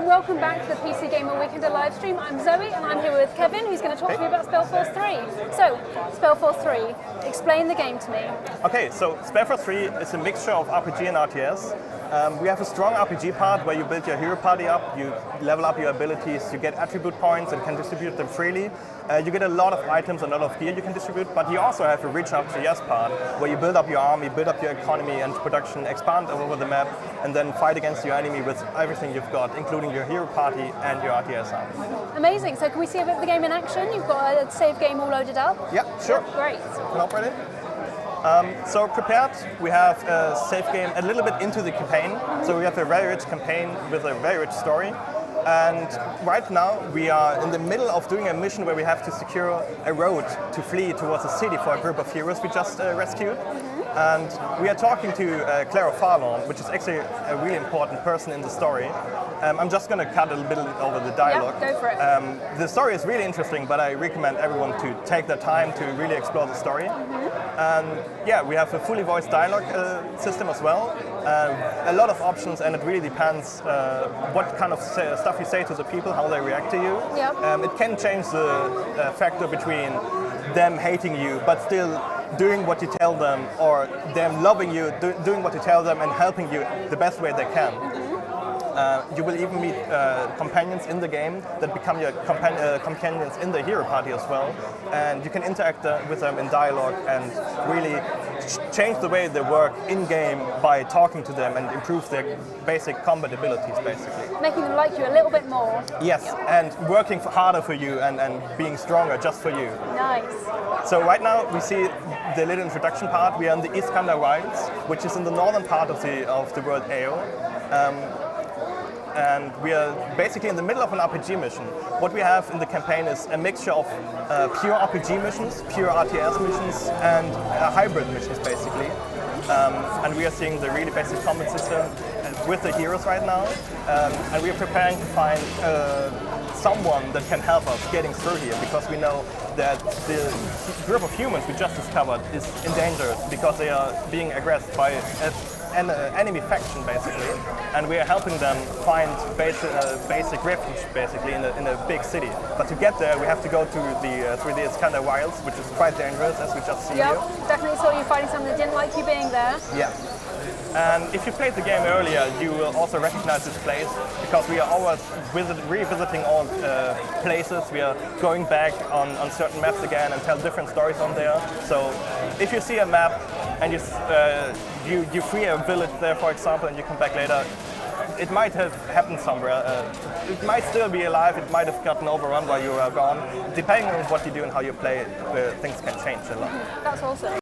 and welcome back to the PC Gamer Weekender live stream. I'm Zoe and I'm here with Kevin, who's going to talk to me about Spellforce 3. So, Spellforce 3, explain the game to me. Okay, so Spellforce 3 is a mixture of RPG and RTS. We have a strong RPG part where you build your hero party up, you level up your abilities, you get attribute points and can distribute them freely. You get a lot of items and a lot of gear you can distribute, but you also have a rich RTS part where you build up your army, build up your economy and production, expand over the map, and then fight against your enemy with everything you've got, including your hero party and your RTS army. Amazing. So can we see a bit of the game in action? You've got a save game all loaded up? Yeah, sure. Great. Can I operate it? So prepared, we have a save game a little bit into the campaign. So we have a very rich campaign with a very rich story. And right now we are in the middle of doing a mission where we have to secure a road to flee towards a city for a group of heroes we just rescued. And we are talking to Clara Farlorn, which is actually a really important person in the story. I'm just going to cut a little bit over the dialogue. Yeah, go for it. The story is really interesting, but I recommend everyone to take their time to really explore the story. And yeah, we have a fully voiced dialogue system as well. A lot of options, and it really depends what kind of stuff you say to the people, how they react to you. Yep. It can change the factor between them hating you, but still doing what you tell them, or them loving you, doing what you tell them and helping you the best way they can. You will even meet companions in the game that become your companions in the hero party as well, and you can interact with them in dialogue and really change the way they work in-game by talking to them and improve their basic combat abilities, basically. Making them like you a little bit more. Yes, and working harder for you and being stronger just for you. Nice. So right now we see the little introduction part. We are in the Iskander Wilds, which is in the northern part of the world AO. And we are basically in the middle of an RPG mission. What we have in the campaign is a mixture of pure RPG missions, pure RTS missions, and hybrid missions, basically. And we are seeing the really basic combat system with the heroes right now. And we are preparing to find someone that can help us getting through here, because we know that the group of humans we just discovered is endangered because they are being aggressed by an enemy faction, basically, and we are helping them find basic refuge, basically, in a big city. But to get there, we have to go through the Iskander Wilds, which is quite dangerous, as we just see here. Yeah, definitely saw you fighting someone that didn't like you being there. Yeah. And if you played the game earlier, you will also recognize this place, because we are always revisiting all places. We are going back on certain maps again and tell different stories on there. So if you see a map and you free a village there, for example, and you come back later, it might have happened somewhere. It might still be alive, it might have gotten overrun while you were gone. Depending on what you do and how you play, things can change a lot. That's awesome.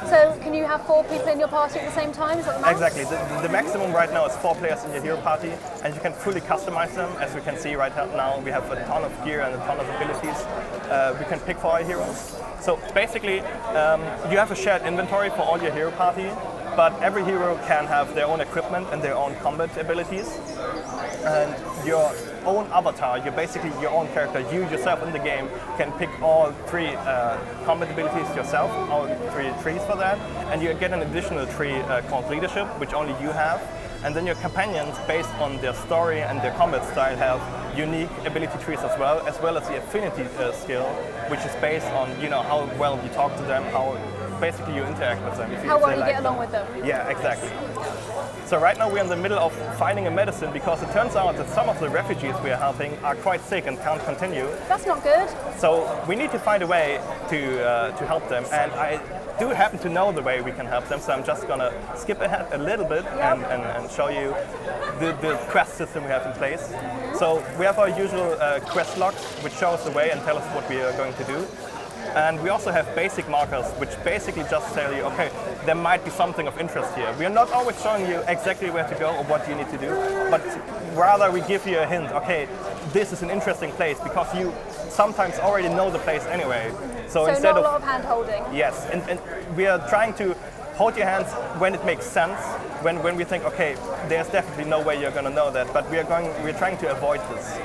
So can you have 4 people in your party at the same time? Is that the max? Exactly. The maximum right now is 4 players in your hero party, and you can fully customize them. As we can see right now, we have a ton of gear and a ton of abilities we can pick for our heroes. So basically, you have a shared inventory for all your hero party, but every hero can have their own equipment and their own combat abilities. And your own avatar, you're basically your own character, you yourself in the game can pick all 3 combat abilities yourself, all 3 trees for that, and you get an additional tree called leadership, which only you have. And then your companions, based on their story and their combat style, have unique ability trees as well as the affinity skill, which is based on how well you talk to them, how basically you interact with them. How well you get along with them. Yeah, exactly. So right now we're in the middle of finding a medicine, because it turns out that some of the refugees we are helping are quite sick and can't continue. That's not good. So we need to find a way to help them, and I do happen to know the way we can help them, so I'm just gonna skip ahead a little bit and show you the quest system we have in place. So we have our usual quest logs, which show us the way and tell us what we are going to do. And we also have basic markers, which basically just tell you, okay, there might be something of interest here. We are not always showing you exactly where to go or what you need to do, but rather we give you a hint, okay, this is an interesting place, because you sometimes already know the place anyway. So instead not a lot of hand-holding. Yes, and we are trying to hold your hands when it makes sense, when we think, okay, there's definitely no way you're going to know that, but we're trying to avoid this.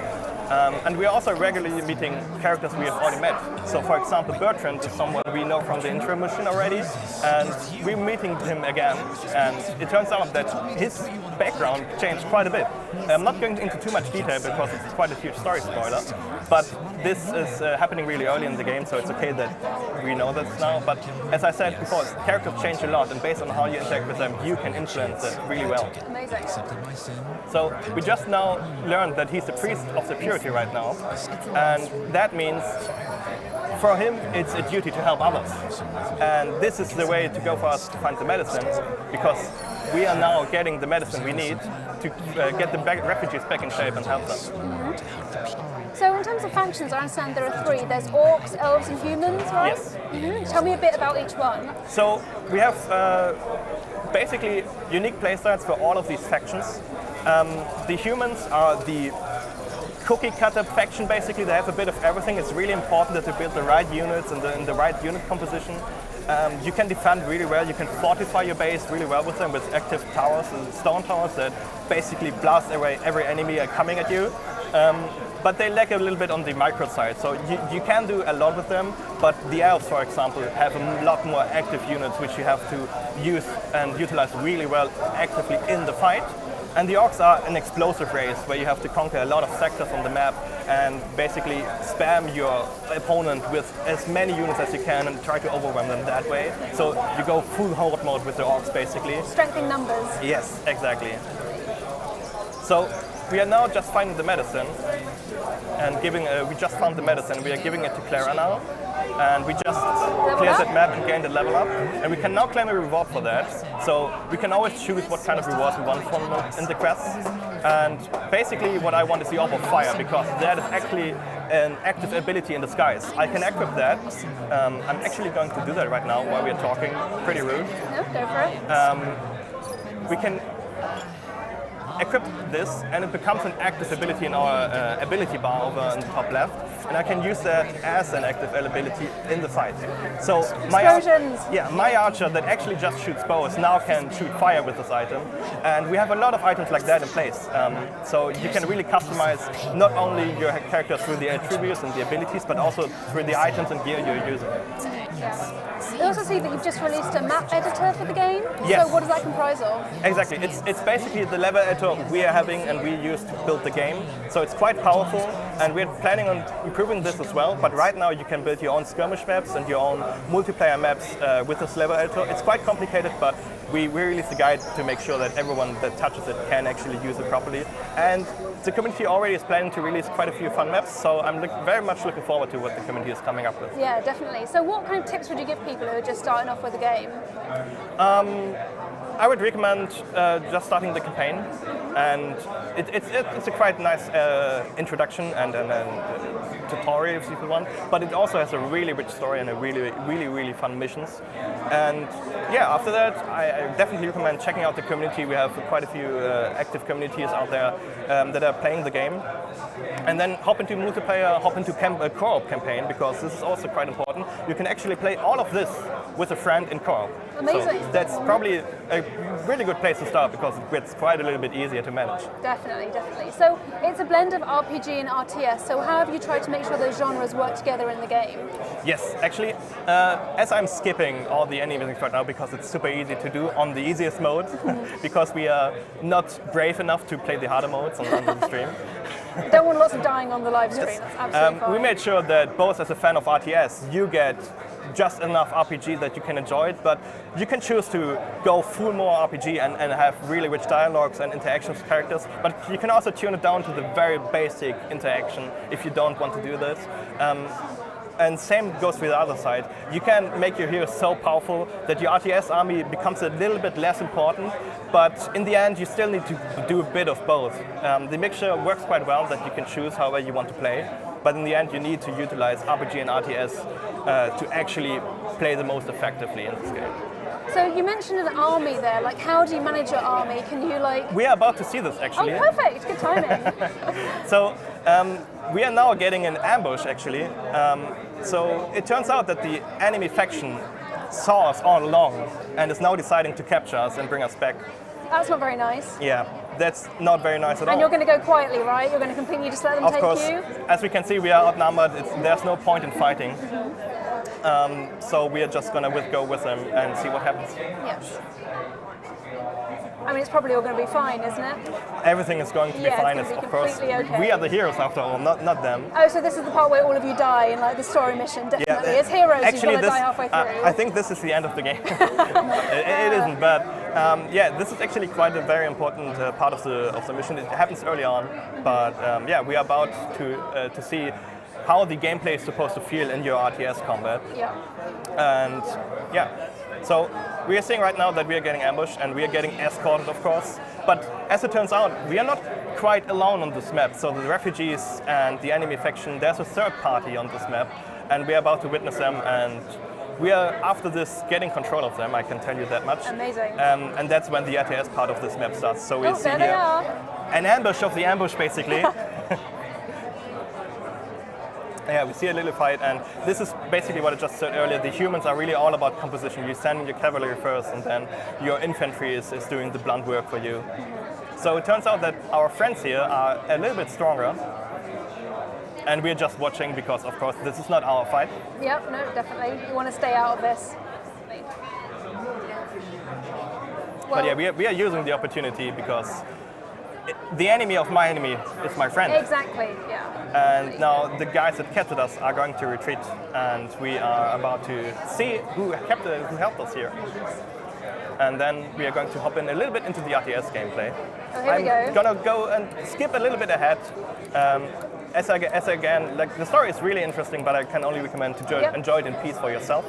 And we are also regularly meeting characters we have already met. So for example, Bertrand is someone we know from the intro mission already, and we're meeting him again, and it turns out that his background changed quite a bit. I'm not going into too much detail because it's quite a huge story spoiler, but this is happening really early in the game, so it's okay that we know this now. But as I said before, characters change a lot, and based on how you interact with them, you can influence it really well. Amazing. So we just now learned that he's the priest of the purity right now, and that means for him it's a duty to help others. And this is the way to go for us to find the medicine, because we are now getting the medicine we need to get the refugees back in shape and help them. So in terms of factions, I understand there are three. There's orcs, elves and humans, right? Yes. Tell me a bit about each one. So we have basically unique playstyles for all of these factions. The humans are the cookie cutter faction, basically. They have a bit of everything. It's really important that they build the right units and the right unit composition. You can defend really well. You can fortify your base really well with them, with active towers and stone towers that basically blast away every enemy coming at you. But they lack a little bit on the micro side, so you can do a lot with them, but the elves, for example, have a lot more active units which you have to use and utilize really well actively in the fight. And the orcs are an explosive race where you have to conquer a lot of sectors on the map and basically spam your opponent with as many units as you can and try to overwhelm them that way. So you go full horde mode with the orcs, basically. Strength in numbers. Yes, exactly. So we are now just finding the medicine and we just found the medicine. We are giving it to Clara now, and we just cleared that map and gained a level up, and we can now claim a reward for that. So we can always choose what kind of rewards we want from in the quests. And basically what I want is the Orb of Fire, because that is actually an active ability in disguise. I can equip that. I'm actually going to do that right now while we are talking. Pretty rude. No, go for it. We can equip this, and it becomes an active ability in our ability bar over on the top left, and I can use that as an active ability in the fight. So my archer that actually just shoots bows now can shoot fire with this item, and we have a lot of items like that in place. So you can really customize not only your character through the attributes and the abilities, but also through the items and gear you're using. Yeah. I also see that you've just released a map editor for the game. Yes. So what does that comprise of? Exactly. It's basically the level editor we are having and we use to build the game. So it's quite powerful, and we're planning on improving this as well. But right now you can build your own skirmish maps and your own multiplayer maps with this level editor. It's quite complicated, but we released a guide to make sure that everyone that touches it can actually use it properly. And the community already is planning to release quite a few fun maps, so I'm very much looking forward to what the community is coming up with. Yeah, definitely. So what kind of tips would you give people who are just starting off with the game? I would recommend just starting the campaign, and it's a quite nice introduction and tutorial if you want, but it also has a really rich story and a really fun missions. And yeah, after that, I definitely recommend checking out the community. We have quite a few active communities out there that are playing the game. And then hop into multiplayer, hop into a co-op campaign, because this is also quite important. You can actually play all of this with a friend in co-op. Amazing. So that's probably a really good place to start, because it gets quite a little bit easier to manage. Definitely. So it's a blend of RPG and RTS. So how have you tried to make sure those genres work together in the game? Yes, actually, as I'm skipping all the enemies right now because it's super easy to do on the easiest mode, because we are not brave enough to play the harder modes on the stream. Don't want lots of dying on the live stream. Yes. That's absolutely fine. We made sure that both as a fan of RTS, you get just enough RPG that you can enjoy it, but you can choose to go full more RPG and have really rich dialogues and interactions with characters, but you can also tune it down to the very basic interaction if you don't want to do this. And same goes with the other side. You can make your heroes so powerful that your RTS army becomes a little bit less important, but in the end you still need to do a bit of both. The mixture works quite well, that you can choose however you want to play, but in the end you need to utilize RPG and RTS to actually play the most effectively in this game. So you mentioned an army there. Like, how do you manage your army? Can you We are about to see this actually. Oh, perfect! Good timing. So we are now getting an ambush actually. So it turns out that the enemy faction saw us all along and is now deciding to capture us and bring us back. That's not very nice. Yeah, that's not very nice at all. And you're going to go quietly, right? You're going to completely just let them Of take course, you? as we can see, we are outnumbered. There's no point in fighting. So we are just going to go with them and see what happens. Yeah. I mean, it's probably all going to be fine, isn't it? Everything is going to be Yeah, fine. it's gonna be Of course, completely okay. we are the heroes after all, not them. Oh, so this is the part where all of you die in like the story mission, definitely. As heroes, actually, you've got to die halfway through. I think this is the end of the game. it isn't, but yeah, this is actually quite a very important part of the mission. It happens early on, but yeah, we are about to see how the gameplay is supposed to feel in your RTS combat. Yeah. And yeah, so we are seeing right now that we are getting ambushed and we are getting escorted, of course. But as it turns out, we are not quite alone on this map. So the refugees and the enemy faction, there's a third party on this map, and we are about to witness them. And we are, after this, getting control of them, I can tell you that much. Amazing. And that's when the RTS part of this map starts. So we see there they here are. an ambush of the ambush, basically. Yeah, we see a little fight, and this is basically what I just said earlier. The humans are really all about composition. You send your cavalry first, and then your infantry is doing the blunt work for you. So it turns out that our friends here are a little bit stronger, and we're just watching because, of course, this is not our fight. Yep, no, definitely. You want to stay out of this. But yeah, we are using the opportunity because the enemy of my enemy is my friend. Exactly, yeah. And now the guys that captured us are going to retreat, and we are about to see who helped us here. And then we are going to hop in a little bit into the RTS gameplay. Oh, here we go. I'm gonna go and skip a little bit ahead. As again, like the story is really interesting, but I can only recommend to enjoy it in peace for yourself.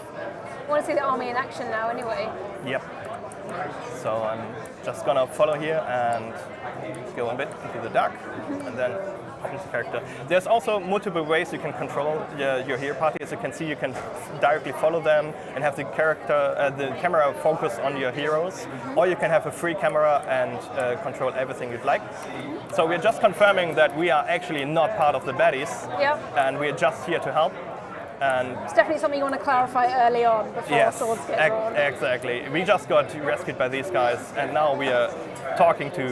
I want to see the army in action now, anyway. Yep. So I'm just gonna follow here and go a bit into the dark, and then hop into character. There's also multiple ways you can control your hero party. As you can see, you can directly follow them and have the camera focus on your heroes, or you can have a free camera and control everything you'd like. So we're just confirming that we are actually not part of the baddies, and we're just here to help. And it's definitely something you want to clarify early on before swords get drawn. Exactly. We just got rescued by these guys, and now we are talking to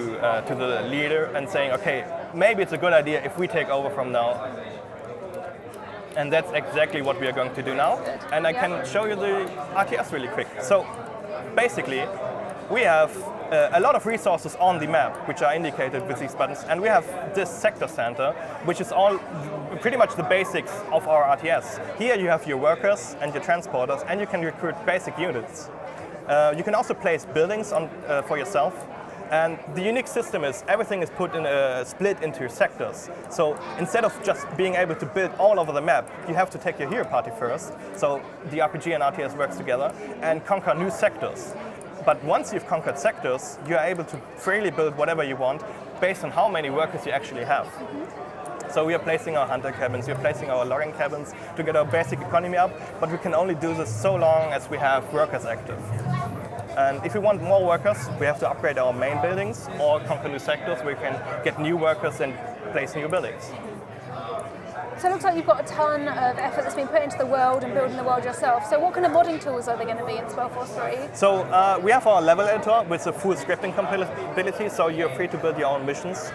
the leader and saying, okay, maybe it's a good idea if we take over from now. And that's exactly what we are going to do now. And I can show you the RTS really quick. So basically, we have a lot of resources on the map, which are indicated with these buttons, and we have this sector center, which is all pretty much the basics of our RTS. Here you have your workers and your transporters, and you can recruit basic units. You can also place buildings for yourself, and the unique system is everything is split into sectors. So instead of just being able to build all over the map, you have to take your hero party first. So the RPG and RTS works together and conquer new sectors. But once you've conquered sectors, you are able to freely build whatever you want based on how many workers you actually have. So we are placing our hunter cabins, we are placing our logging cabins to get our basic economy up, but we can only do this so long as we have workers active. And if we want more workers, we have to upgrade our main buildings or conquer new sectors where we can get new workers and place new buildings. So it looks like you've got a ton of effort that's been put into the world and building the world yourself. So what kind of modding tools are there going to be in Spellforce 3? So we have our level editor with a full scripting compatibility, so you're free to build your own missions.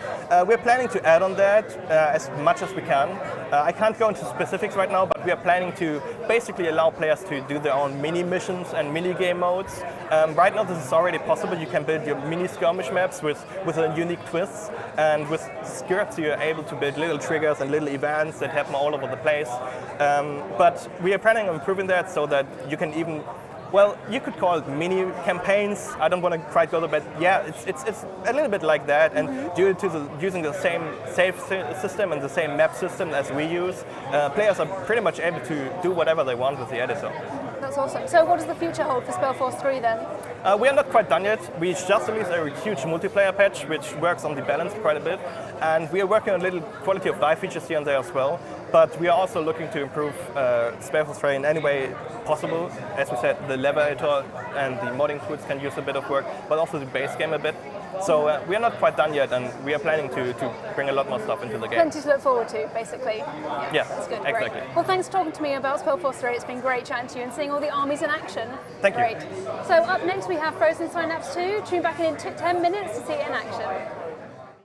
We're planning to add on that as much as we can. I can't go into specifics right now, but we are planning to basically allow players to do their own mini missions and mini game modes. Right now this is already possible. You can build your mini skirmish maps with a unique twist, and with scripts you're able to build little triggers and little events that happen all over the place. But we are planning on improving that so that you can even, well, you could call it mini campaigns. I don't want to quite go there, but yeah, it's a little bit like that. And due to using the same save system and the same map system as we use, players are pretty much able to do whatever they want with the editor. That's awesome. So what does the future hold for Spellforce 3 then? We are not quite done yet. We just released a huge multiplayer patch which works on the balance quite a bit, and we are working on little quality of life features here and there as well. But we are also looking to improve Spellforce 3 in any way possible. As we said, the level editor and the modding tools can use a bit of work, but also the base game a bit. So we are not quite done yet, and we are planning to bring a lot more stuff into the game. Plenty to look forward to, basically. Yeah, That's good. exactly. Great. Well, thanks for talking to me about Spellforce 3. It's been great chatting to you and seeing all the armies in action. Thank you. Great. So up next we have Frozen Synapse 2. Tune back in 10 minutes to see it in action.